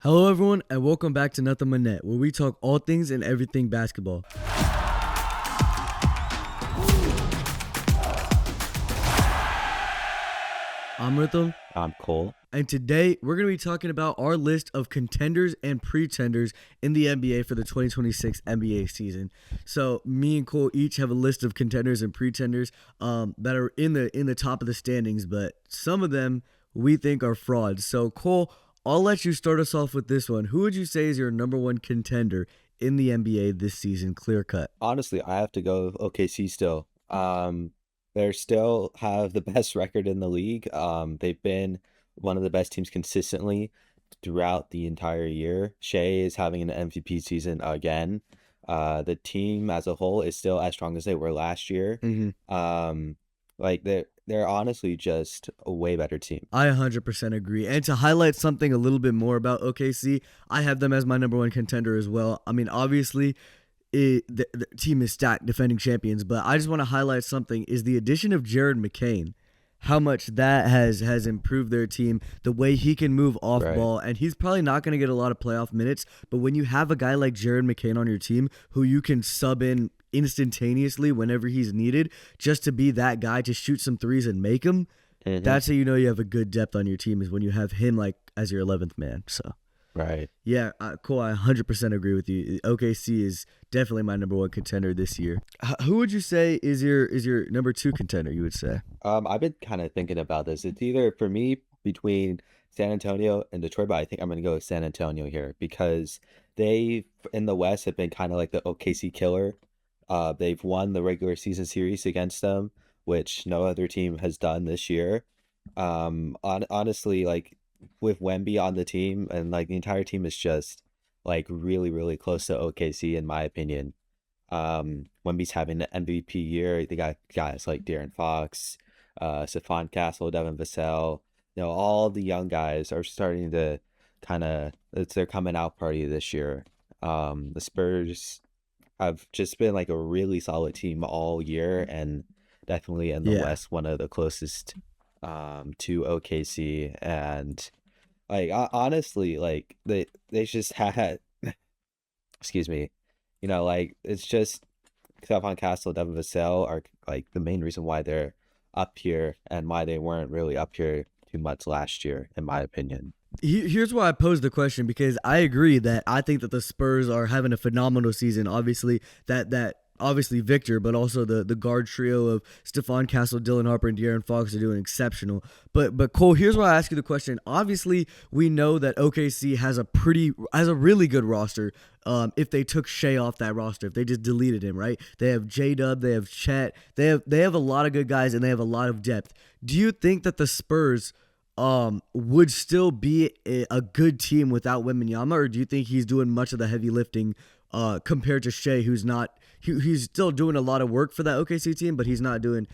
Hello, everyone, and welcome back to Nothin But Net, where we talk all things and everything basketball. I'm Rhythm, I'm Cole. and today we're going to be talking about our list of contenders and pretenders in the NBA for the 2026 NBA season. So, me and Cole each have a list of contenders and pretenders that are in the top of the standings, but some of them we think are frauds. So, Cole, I'll let you start us off with this one. Who would you say is your number one contender in the NBA this season, clear cut? Honestly, I have to go with OKC still. They still have the best record in the league. They've been one of the best teams consistently throughout the entire year. Shai is having an MVP season again. The team as a whole is still as strong as they were last year. Like they're honestly just a way better team. I 100% agree. And to highlight something a little bit more about OKC, I have them as my number one contender as well. I mean, obviously, the team is stacked, defending champions, but I just want to highlight something is the addition of Jared McCain, how much that has improved their team, the way he can move off Right. ball, and he's probably not going to get a lot of playoff minutes, but when you have a guy like Jared McCain on your team who you can sub in instantaneously whenever he's needed just to be that guy to shoot some threes and make them, that's how you know you have a good depth on your team, is when you have him like as your 11th man. So Right. yeah, cool. I 100% agree with you. OKC is definitely my number one contender this year. Who would you say is your number two contender? You would say. I've been kind of thinking about this. It's either for me between San Antonio and Detroit, but I think I'm gonna go with San Antonio here because they in the West have been kind of like the OKC killer. They've won the regular season series against them, which no other team has done this year. Honestly, like with Wemby on the team and like the entire team is just like really, really close to OKC in my opinion. Wemby's having an MVP year. They got guys like De'Aaron Fox, Stephon Castle, Devin Vassell. All the young guys are starting to kind of it's their coming out party this year. The Spurs have just been like a really solid team all year and definitely in the Yeah. West one of the closest to OKC and like honestly like they just had excuse me, like it's just Stephon Castle, Devin Vassell are like the main reason why they're up here and why they weren't really up here too much last year, in my opinion. Here's why I posed the question, because I agree that I think that the Spurs are having a phenomenal season. Obviously, that obviously Victor, but also the guard trio of Stephon Castle, Dylan Harper, and De'Aaron Fox are doing exceptional. But Cole, here's why I ask you the question. Obviously, we know that OKC has a really good roster. If they took Shai off that roster, if they just deleted him, right? They have J-Dub, they have Chet, they have a lot of good guys, and they have a lot of depth. Do you think that the Spurs would still be a good team without Wembanyama, or do you think he's doing much of the heavy lifting compared to Shai, who's not? He's still doing a lot of work for that OKC team, but he's not doing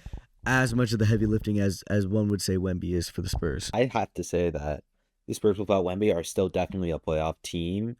as much of the heavy lifting as one would say Wemby is for the Spurs. I have to say that the Spurs without Wemby are still definitely a playoff team.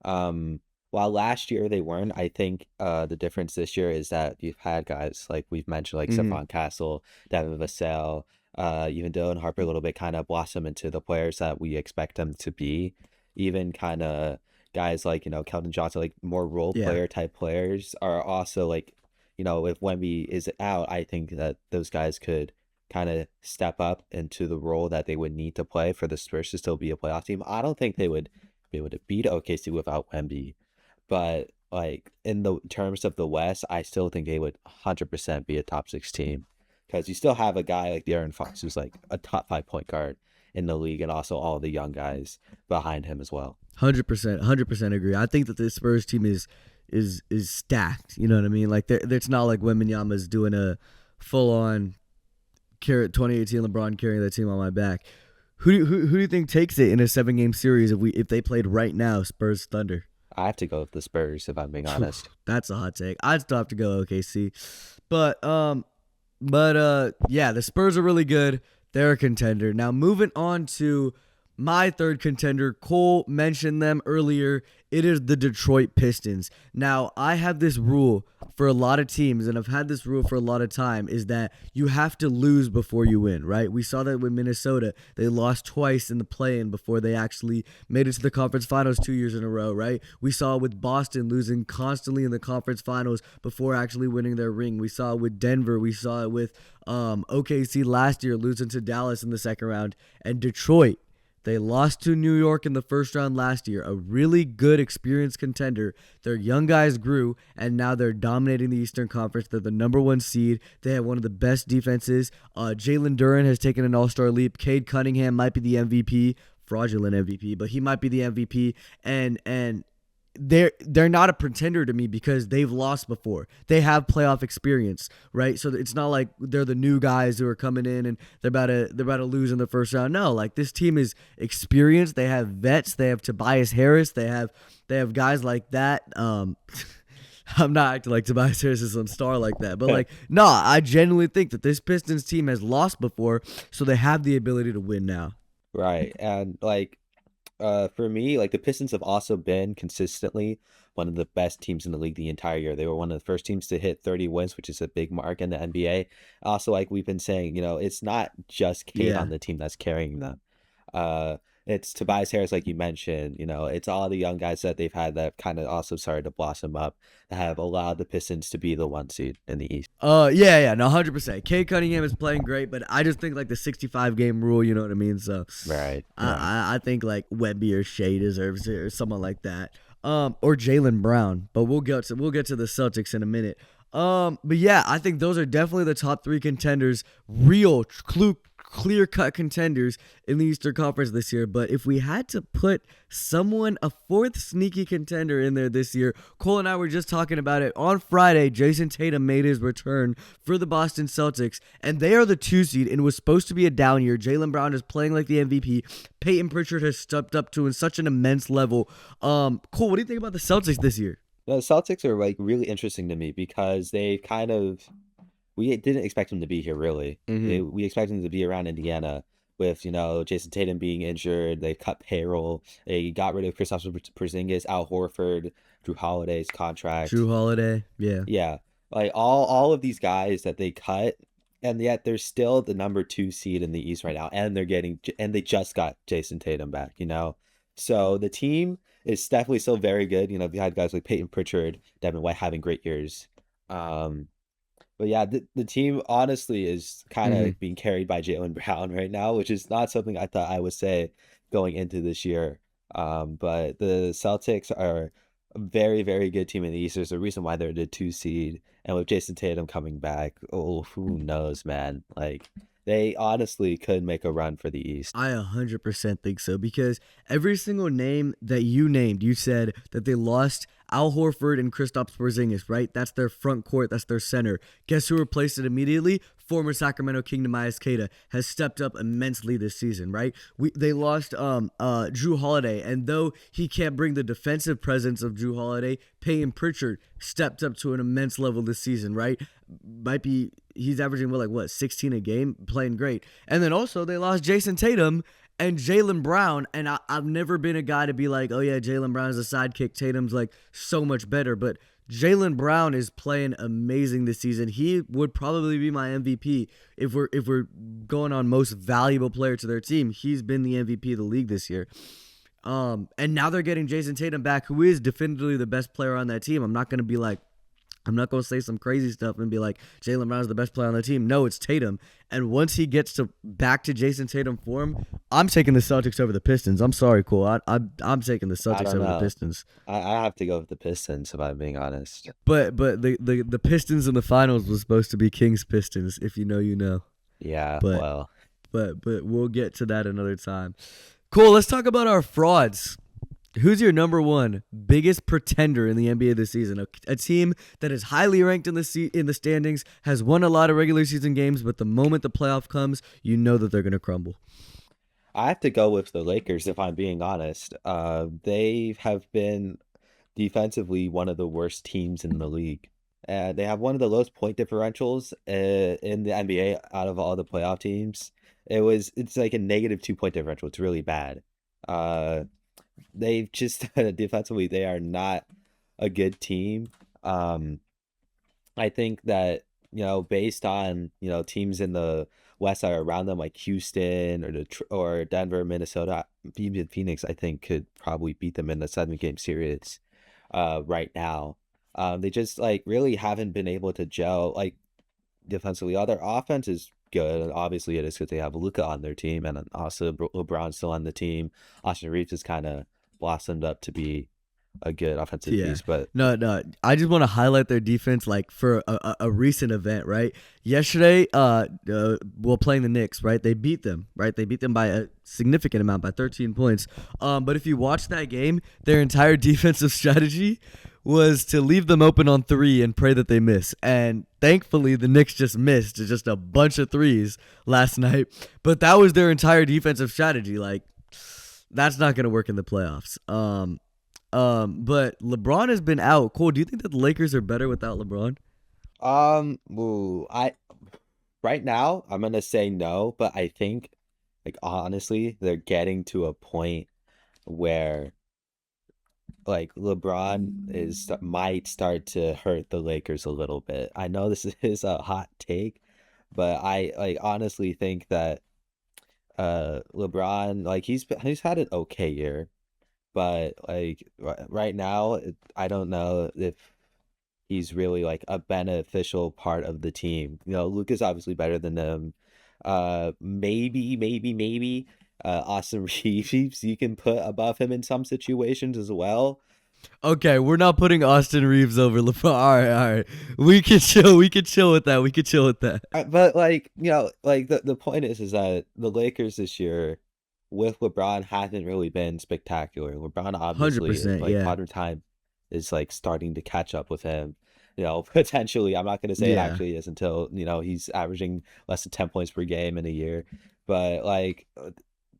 While last year they weren't, I think the difference this year is that you've had guys like we've mentioned, like Stephon Castle, Devin Vassell, even Dylan Harper a little bit kind of blossom into the players that we expect them to be. Even kind of guys like, Keldon Johnson, like more role player type players are also like, if Wemby is out, I think that those guys could kind of step up into the role that they would need to play for the Spurs to still be a playoff team. I don't think they would be able to beat OKC without Wemby, but like in the terms of the West, I still think they would 100% be a top six team because you still have a guy like De'Aaron Fox who's like a top 5 point guard in the league and also all the young guys behind him as well. 100% agree. I think that the Spurs team is stacked. You know what I mean? Like it's not like Wembanyama's doing a full on 2018 LeBron carrying that team on my back. Who do you think takes it in a 7-game series if they played right now, Spurs Thunder? I have to go with the Spurs if I'm being honest. That's a hot take. I'd still have to go OKC. But yeah, the Spurs are really good. They're a contender. Now moving on to my third contender, Cole mentioned them earlier. It is the Detroit Pistons. Now, I have this rule for a lot of teams, and I've had this rule for a lot of time, is that you have to lose before you win, right? We saw that with Minnesota. They lost twice in the play-in before they actually made it to the conference finals 2 years in a row, right? We saw it with Boston losing constantly in the conference finals before actually winning their ring. We saw it with Denver. We saw it with OKC last year losing to Dallas in the second round. And Detroit, they lost to New York in the first round last year, a really good, experienced contender. Their young guys grew, and now they're dominating the Eastern Conference. They're the number one seed. They have one of the best defenses. Jalen Durant has taken an all-star leap. Cade Cunningham might be the MVP, fraudulent MVP, but he might be the MVP. And they're not a pretender to me because they've lost before. They have playoff experience, right? So it's not like they're the new guys who are coming in and they're about to lose in the first round. No, like this team is experienced. They have vets. They have Tobias Harris. They have guys like that. I'm not acting like Tobias Harris is some star like that, but I genuinely think that this Pistons team has lost before, so they have the ability to win now. Right. And for me, the Pistons have also been consistently one of the best teams in the league the entire year. They were one of the first teams to hit 30 wins, which is a big mark in the NBA. Also, like we've been saying, it's not just Cade on the team that's carrying them. It's Tobias Harris, like you mentioned. It's all the young guys that they've had that kind of also started to blossom up that have allowed the Pistons to be the 1 seed in the East. Yeah, no, 100%. Cade Cunningham is playing great, but I just think the 65 game rule, you know what I mean? So right. I think Wemby or Shai deserves it or someone like that. Or Jaylen Brown, but we'll get to the Celtics in a minute. But yeah, I think those are definitely the top 3 contenders, real clear-cut contenders in the Eastern Conference this year. But if we had to put a 4th sneaky contender in there this year, Cole and I were just talking about it. On Friday, Jayson Tatum made his return for the Boston Celtics, and they are the 2 seed, and it was supposed to be a down year. Jaylen Brown is playing like the MVP. Peyton Pritchard has stepped up to such an immense level. Cole, what do you think about the Celtics this year? The Celtics are really interesting to me because they we didn't expect them to be here, really. Mm-hmm. We expected them to be around Indiana with, Jayson Tatum being injured. They cut payroll. They got rid of Kristaps Porzingis, Al Horford, Drew Holiday's contract. Drew Holiday, yeah. Yeah. All of these guys that they cut, and yet they're still the number 2 seed in the East right now, and they just got Jayson Tatum back, So the team is definitely still very good. We had guys like Peyton Pritchard, Devin White having great years. But yeah, the team honestly is kind of being carried by Jaylen Brown right now, which is not something I thought I would say going into this year. But the Celtics are a very, very good team in the East. There's a reason why they're the 2 seed. And with Jayson Tatum coming back, who knows, man? They honestly could make a run for the East. I 100% think so, because every single name that you named, you said that they lost Al Horford and Kristaps Porzingis, right? That's their front court. That's their center. Guess who replaced it immediately? Former Sacramento King Tobias Harris has stepped up immensely this season, right? They lost Drew Holiday, and though he can't bring the defensive presence of Drew Holiday, Peyton Pritchard stepped up to an immense level this season, right? He's averaging 16 a game, playing great. And then also they lost Jayson Tatum and Jaylen Brown, and I've never been a guy to be like, oh yeah, Jaylen Brown is a sidekick. Tatum's so much better, but Jaylen Brown is playing amazing this season. He would probably be my MVP if we're going on most valuable player to their team. He's been the MVP of the league this year. And now they're getting Jayson Tatum back, who is definitively the best player on that team. I'm not going to say some crazy stuff and be like, Jaylen Brown is the best player on the team. No, it's Tatum. And once he gets back to Jayson Tatum form, I'm taking the Celtics over the Pistons. I'm sorry, Cole. I'm taking the Celtics over the Pistons. I have to go with the Pistons, if I'm being honest. But the Pistons in the finals was supposed to be Kings Pistons. If you know, you know. Yeah. But we'll get to that another time. Cool. Let's talk about our frauds. Who's your number 1 biggest pretender in the NBA this season? A team that is highly ranked in the standings, has won a lot of regular season games, but the moment the playoff comes, you know that they're going to crumble. I have to go with the Lakers, if I'm being honest. They have been defensively one of the worst teams in the league. They have one of the lowest point differentials in the NBA out of all the playoff teams. It's like a negative 2 point differential. It's really bad. Uh, they've just defensively they are not a good team. Um, I think that, based on, teams in the West that are around them, like Houston or Denver, Minnesota, even Phoenix, I think could probably beat them in the 7 game series right now. They just like really haven't been able to gel like defensively. Other offense is good, and obviously it is because they have Luka on their team, and then also LeBron's still on the team. Austin Reeves has kind of blossomed up to be a good offensive Yeah. piece, but No, no. I just want to highlight their defense, like for a recent event, right? Yesterday, while playing the Knicks, right? They beat them, right? They beat them by a significant amount, by 13 points. But if you watch that game, their entire defensive strategy was to leave them open on three and pray that they miss. And thankfully, the Knicks just missed just a bunch of threes last night. But that was their entire defensive strategy. Like, that's not going to work in the playoffs. But LeBron has been out. Cole, do you think that the Lakers are better without LeBron? I right now I'm gonna say no, but I think like honestly they're getting to a point where like LeBron might start to hurt the Lakers a little bit. I know this is a hot take, but I like honestly think that LeBron like he's had an okay year, but like right now I don't know if he's really like a beneficial part of the team. Luka's obviously better than him. Maybe Austin Reeves you can put above him in some situations as well. Okay, we're not putting Austin Reeves over LeBron. All right, all right. We can chill. We can chill with that. We can chill with that. But like, like the point is that the Lakers this year with LeBron hasn't really been spectacular. LeBron obviously is 100%. like Yeah. modern time is like starting to catch up with him. Potentially, I'm not going to say it Yeah. actually is until, he's averaging less than 10 points per game in a year. But like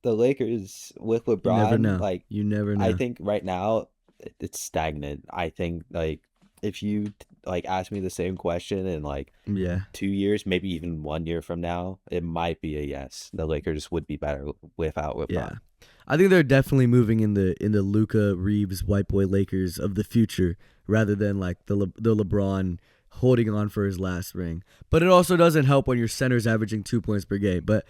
the Lakers with You never LeBron, know. like You never I know. think right now it's stagnant. I think like if you like ask me the same question in like Yeah. 2 years, maybe even 1 year from now, it might be a yes. The Lakers would be better without Yeah. LeBron. I think they're definitely moving in the Luka Reeves white boy Lakers of the future rather than like the LeBron holding on for his last ring. But it also doesn't help when your center's averaging 2 points per game. But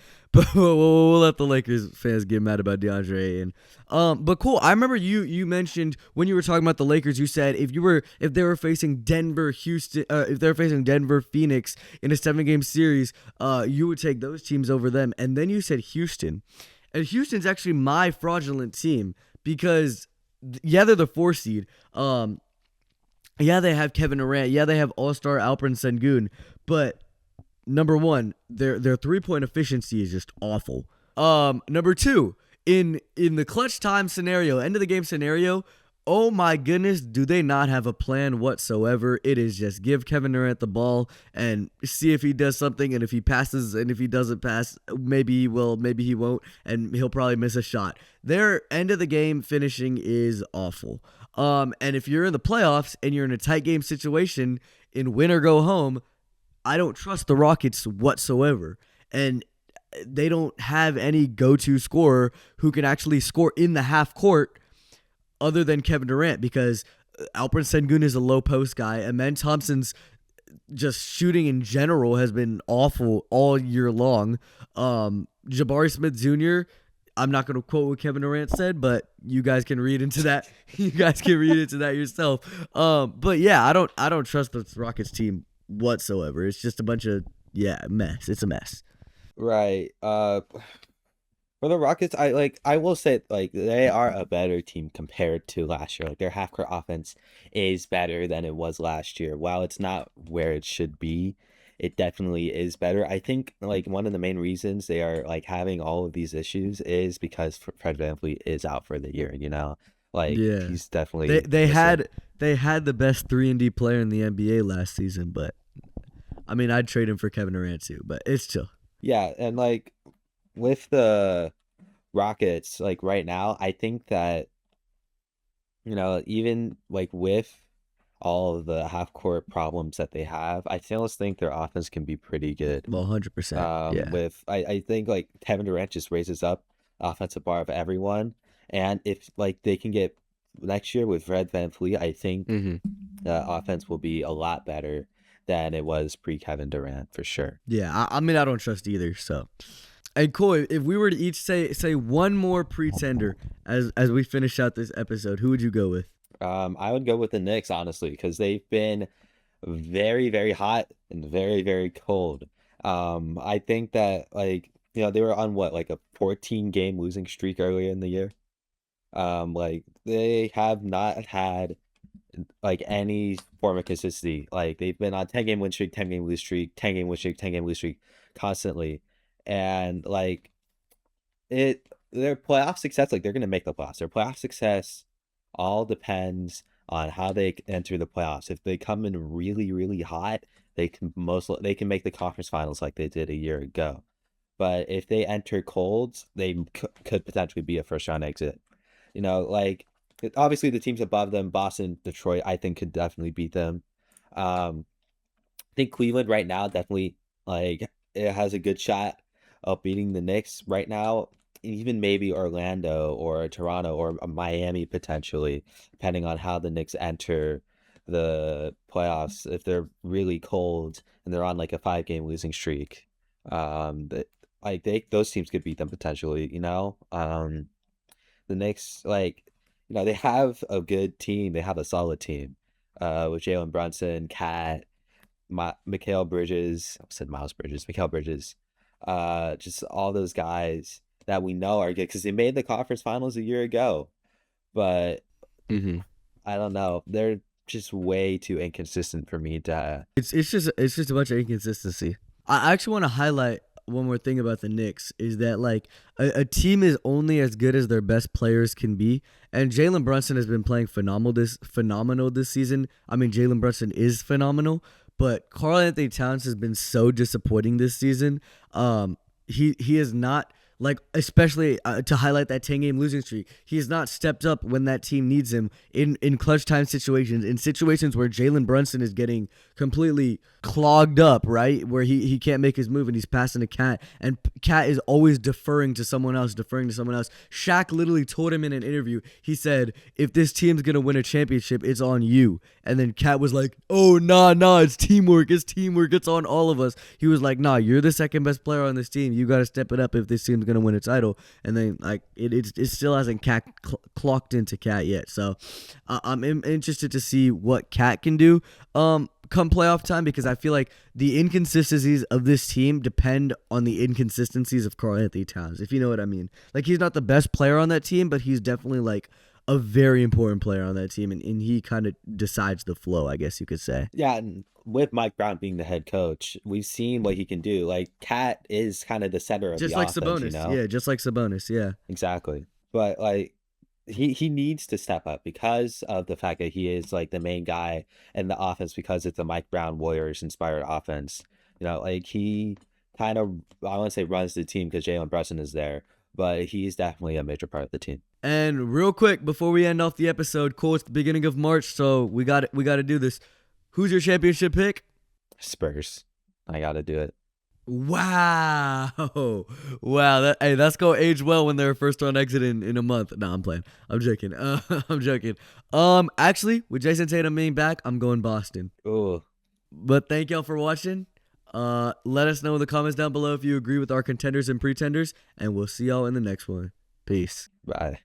we'll let the Lakers fans get mad about DeAndre and but cool. I remember you mentioned when you were talking about the Lakers, you said if they were facing Denver, Houston, if they're facing Denver, Phoenix in a 7 game series, you would take those teams over them. And then you said Houston. And Houston's actually my fraudulent team because yeah, they're the 4 seed. Yeah, they have Kevin Durant. Yeah, they have All-Star Alperen Sengun. But number one, their 3 point efficiency is just awful. Number two, in the clutch time scenario, end of the game scenario, oh my goodness, do they not have a plan whatsoever? It is just give Kevin Durant the ball and see if he does something, and if he passes, and if he doesn't pass, maybe he will, maybe he won't, and he'll probably miss a shot. Their end of the game finishing is awful. And if you're in the playoffs and you're in a tight game situation in win or go home, I don't trust the Rockets whatsoever. And they don't have any go-to scorer who can actually score in the half court other than Kevin Durant because Alperen Sengun is a low post guy. Amen Thompson's just shooting in general has been awful all year long. Jabari Smith Jr., I'm not going to quote what Kevin Durant said, but you guys can read into that. You guys can read into that yourself. But yeah, I don't trust the Rockets team whatsoever. It's just a bunch of mess. It's a mess. Right. For the Rockets, I will say like they are a better team compared to last year. Like their half court offense is better than it was last year. While it's not where it should be, it definitely is better. I think like one of the main reasons they are like having all of these issues is because Fred VanVleet is out for the year, Like Yeah. he's They definitely they missing. had they had the best 3-and-D player in the NBA last season, but I mean, I'd trade him for Kevin Durant too, but it's chill. Yeah, and like with the Rockets, like right now, I think that, even like with all of the half court problems that they have, I still think their offense can be pretty good. Well, 100%. Yeah. I think like Kevin Durant just raises up the offensive bar of everyone. And if like they can get next year with Fred VanVleet, I think Mm-hmm. the offense will be a lot better than it was pre-Kevin Durant for sure. Yeah, I mean, I don't trust either. So, and Coy, if we were to each say one more pretender as we finish out this episode, who would you go with? I would go with the Knicks, honestly, because they've been very, very hot and very, very cold. I think that like they were on what like a 14 game losing streak earlier in the year. Like they have not had like any form of consistency. Like they've been on 10 game win streak, 10 game lose streak, 10 game win streak, 10 game lose streak constantly. And like their playoff success, like they're gonna make the playoffs. Their playoff success all depends on how they enter the playoffs. If they come in really, really hot, they can make the conference finals like they did a year ago. But if they enter cold, they could potentially be a first round exit. Like obviously the teams above them, Boston, Detroit, I think could definitely beat them. Um, I think Cleveland right now definitely like it has a good shot of beating the Knicks right now. Even maybe Orlando or Toronto or Miami potentially, depending on how the Knicks enter the playoffs. If they're really cold and they're on like a 5 game losing streak, that like those teams could beat them potentially. The Knicks they have a good team. They have a solid team. With Jalen Brunson, Cat, Mikal Bridges, I said Miles Bridges, Mikal Bridges, just all those guys that we know are good because they made the conference finals a year ago. But Mm-hmm. I don't know, they're just way too inconsistent for me to. It's just a bunch of inconsistency. I actually want to highlight one more thing about the Knicks is that like a team is only as good as their best players can be, and Jalen Brunson has been playing phenomenal this season. I mean, Jalen Brunson is phenomenal, but karl-Anthony Towns has been so disappointing this season. He is not like, especially to highlight that 10 game losing streak. He has not stepped up when that team needs him in clutch time situations, in situations where Jalen Brunson is getting completely clogged up, right? Where he can't make his move and he's passing to Cat, and Cat is always deferring to someone else. Shaq literally told him in an interview, he said, if this team's going to win a championship, it's on you. And then Cat was like, oh, nah, it's teamwork, it's on all of us. He was like, nah, you're the second best player on this team. You got to step it up if this team's going to win a title. And then like it still hasn't clocked into Cat yet. So I'm interested to see what Cat can do come playoff time, because I feel like the inconsistencies of this team depend on the inconsistencies of karl-Anthony Towns, if you know what I mean. Like, he's not the best player on that team, but he's definitely like a very important player on that team, and he kind of decides the flow, I guess you could say. Yeah, and with Mike Brown being the head coach, we've seen what he can do. Like Cat is kind of the center of Just the like offense, Sabonis. Yeah, just like Sabonis. Yeah. Exactly. But like he needs to step up because of the fact that he is like the main guy in the offense, because it's a Mike Brown Warriors inspired offense. Like he kind of, I want to say, runs the team because Jalen Brunson is there, but he's definitely a major part of the team. And real quick before we end off the episode, Cole, it's the beginning of March, so we got to do this. Who's your championship pick? Spurs. I got to do it. Wow. That's gonna age well when they're first round exit in a month. No, I'm playing. I'm joking. I'm joking. Actually, with Jayson Tatum being back, I'm going Boston. Oh, But thank y'all for watching. Let us know in the comments down below if you agree with our contenders and pretenders, and we'll see y'all in the next one. Peace. bye.